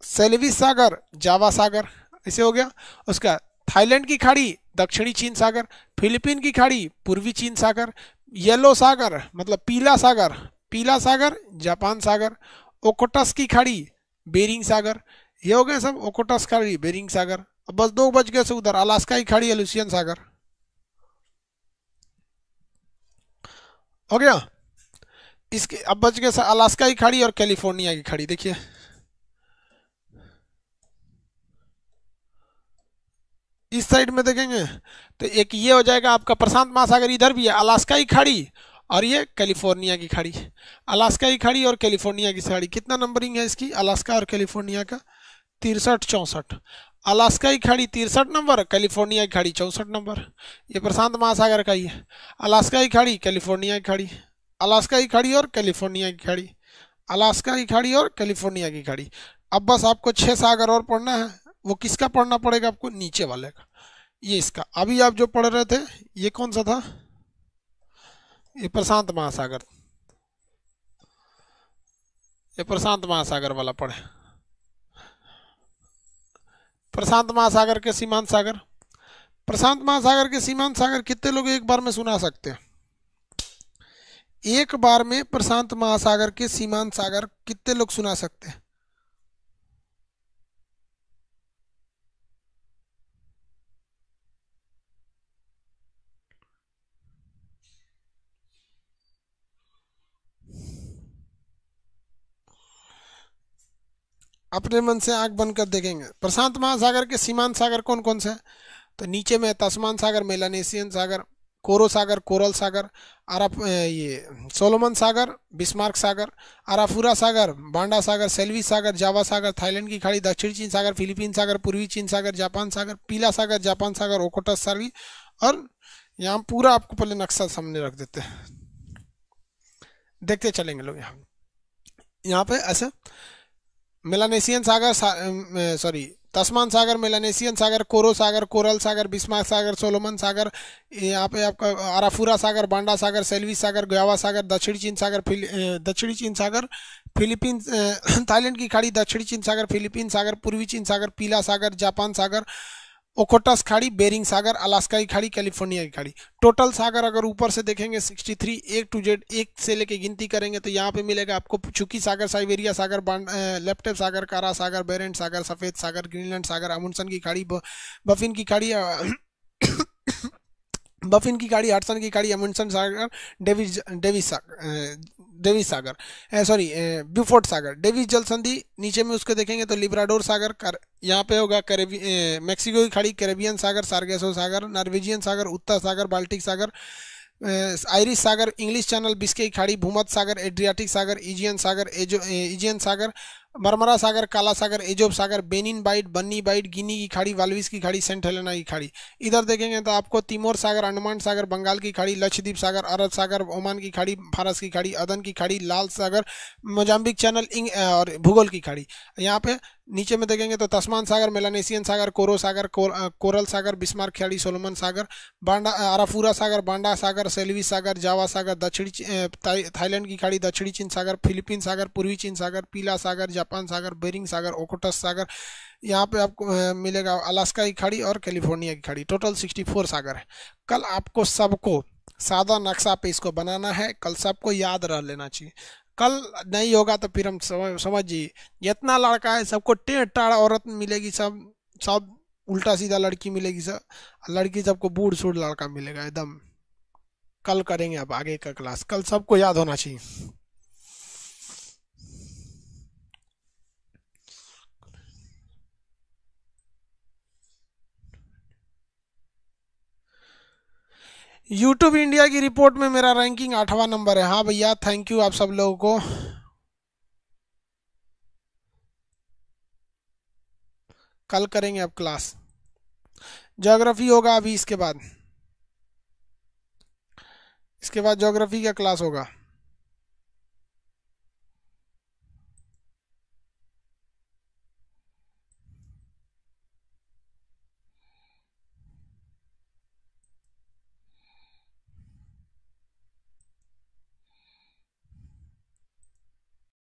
सेल्विस सागर, जावा सागर, ऐसे हो गया। उसका थाईलैंड की खाड़ी, दक्षिणी चीन सागर, फिलीपीन की खाड़ी, पूर्वी चीन सागर, येलो सागर मतलब पीला सागर, पीला सागर, जापान सागर, ओकोटस की खाड़ी, बेरिंग सागर। ये हो गए सब, ओकोटस खाड़ी, बेरिंग सागर। अब बस दो बच गए से उधर, अलास्का की खाड़ी, एलुसियन सागर। हो गया। इसके अब बच गए अलास्का की खाड़ी और कैलिफोर्निया की खाड़ी। देखिए इस साइड में देखेंगे तो एक ये हो जाएगा आपका प्रशांत महासागर, इधर भी है अलास्का की खाड़ी और ये कैलिफोर्निया की खाड़ी। अलास्का की खाड़ी और कैलिफोर्निया की खाड़ी, कितना नंबरिंग है इसकी, अलास्का और कैलिफोर्निया का 63-64। अलास्का की खाड़ी 63 नंबर, कैलिफोर्निया की खाड़ी 64 नंबर। ये प्रशांत महासागर का ही है। अलास्का की खाड़ी, कैलिफोर्निया की खाड़ी, अलास्का की खाड़ी और कैलिफोर्निया की खाड़ी, अलास्का की खाड़ी और कैलिफोर्निया की खाड़ी। अब बस आपको 6 सागर और पढ़ना है। वो किसका पढ़ना पड़ेगा आपको, नीचे वाले का, ये इसका। अभी आप जो पढ़ रहे थे ये कौन सा था, ये प्रशांत महासागर, ये प्रशांत महासागर वाला पढ़े। प्रशांत महासागर के सीमांत सागर, प्रशांत महासागर के सीमांत सागर कितने लोग एक बार में सुना सकते हैं? एक बार में प्रशांत महासागर के सीमांत सागर कितने लोग सुना सकते हैं? अपने मन से आंख बंद कर देखेंगे। प्रशांत महासागर के सीमांत सागर कौन कौन से हैं? तो नीचे में तस्मान सागर, मेलानेशियन सागर, कोरो सागर, कोरल सागर, ये सोलोमन सागर, बिस्मार्क सागर, आराफुरा सागर, बांडा सागर, सेल्वी सागर, जावा सागर, थाईलैंड की खाड़ी, दक्षिणी चीन सागर, फिलीपीन सागर, पूर्वी चीन सागर, जापान सागर, पीला सागर, जापान सागर, ओकोटस सागर। और यहाँ पूरा आपको पहले नक्शा सामने रख देते हैं, देखते चलेंगे लोग। यहाँ पे ऐसे मेलानेशियन सागर, सॉरी तस्मान सागर, मेलानेशियन सागर, कोरो सागर, कोरल सागर, बिस्मार्क सागर, सोलोमन सागर, यहाँ पे आपका आराफुरा सागर, बांडा सागर, सेल्वी सागर, ग्यावा सागर, दक्षिणी चीन सागर, दक्षिणी चीन सागर, फिलीपीन थाईलैंड की खाड़ी, दक्षिणी चीन सागर, फिलीपीन सागर, पूर्वी चीन सागर, पीला सागर, जापान सागर, ओकोटस खाड़ी, बेरिंग सागर, अलास्का की खाड़ी, कैलिफोर्निया की खाड़ी। टोटल सागर अगर ऊपर से देखेंगे 63, एक टू जेड, एक से लेके गिनती करेंगे तो यहाँ पे मिलेगा आपको चुकी सागर, साइबेरिया सागर, लेप्टेव सागर, कारा सागर, बेरेंट सागर, सफेद सागर, ग्रीनलैंड सागर, अमुंडसन की खाड़ी, बफिन की खाड़ी, बफिन की खाड़ी, हडसन की खाड़ी, अमुंडसन सागर, डेविस डेविस सागर, डेविस सागर, सॉरी ब्यूफोर्ट सागर, डेविस जल संधि। नीचे में उसको देखेंगे तो लिब्राडोर सागर, यहाँ पे होगा मैक्सिको की खाड़ी, कैरेबियन सागर, सार्गेसो सागर, नॉर्वेजियन सागर, उत्तर सागर, बाल्टिक सागर, आयरिश सागर, इंग्लिश चैनल, बिस्के की खाड़ी, भूमध्य सागर, एड्रियाटिक सागर, इजियन सागर, इजियन सागर, मरमरा सागर, काला सागर, एजोब सागर, बेनिन बाइट, बन्नी बाइट, गिनी की खाड़ी, वाल्विस की खाड़ी, सेंट हेलेना की खाड़ी। इधर देखेंगे तो आपको तिमोर सागर, अंडमान सागर, बंगाल की खाड़ी, लक्षद्वीप सागर, अरब सागर, ओमान की खाड़ी, फारस की खाड़ी, अदन की खाड़ी, लाल सागर, मोजाम्बिक चैनल, और भूगोल की खाड़ी। यहाँ पे नीचे में देखेंगे तो तस्मान सागर, मेलानेशियन सागर, कोरो सागर, कोरल सागर, बिस्मार्क खाड़ी, सोलोमन सागर, बांडा, आराफुरा सागर, बांडा सागर, सेल्वी सागर, जावा सागर, दक्षिणी थाईलैंड की खाड़ी, दक्षिणी चीन सागर, फिलीपीन सागर, पूर्वी चीन सागर, पीला सागर, जापान सागर, बेरिंग सागर, ओकोटस सागर। यहाँ पे आपको मिलेगा अलास्का की खाड़ी और कैलिफोर्निया की खाड़ी। टोटल 64 सागर है। कल आपको सबको सादा नक्शा पे इसको बनाना है, कल सबको याद रह लेना चाहिए। कल नहीं होगा तो फिर हम समझिए जितना लड़का है सबको टेढ़ टाढ़ औरत मिलेगी, सब सब उल्टा सीधा लड़की मिलेगी, सब लड़की सबको बूढ़ सूढ़ लड़का मिलेगा एकदम। कल करेंगे अब आगे का क्लास, कल सबको याद होना चाहिए। यूट्यूब इंडिया की रिपोर्ट में मेरा रैंकिंग 8वां नंबर है। हाँ भैया, थैंक यू आप सब लोगों को। कल करेंगे अब क्लास। ज्योग्राफी होगा अभी इसके बाद ज्योग्राफी का क्लास होगा।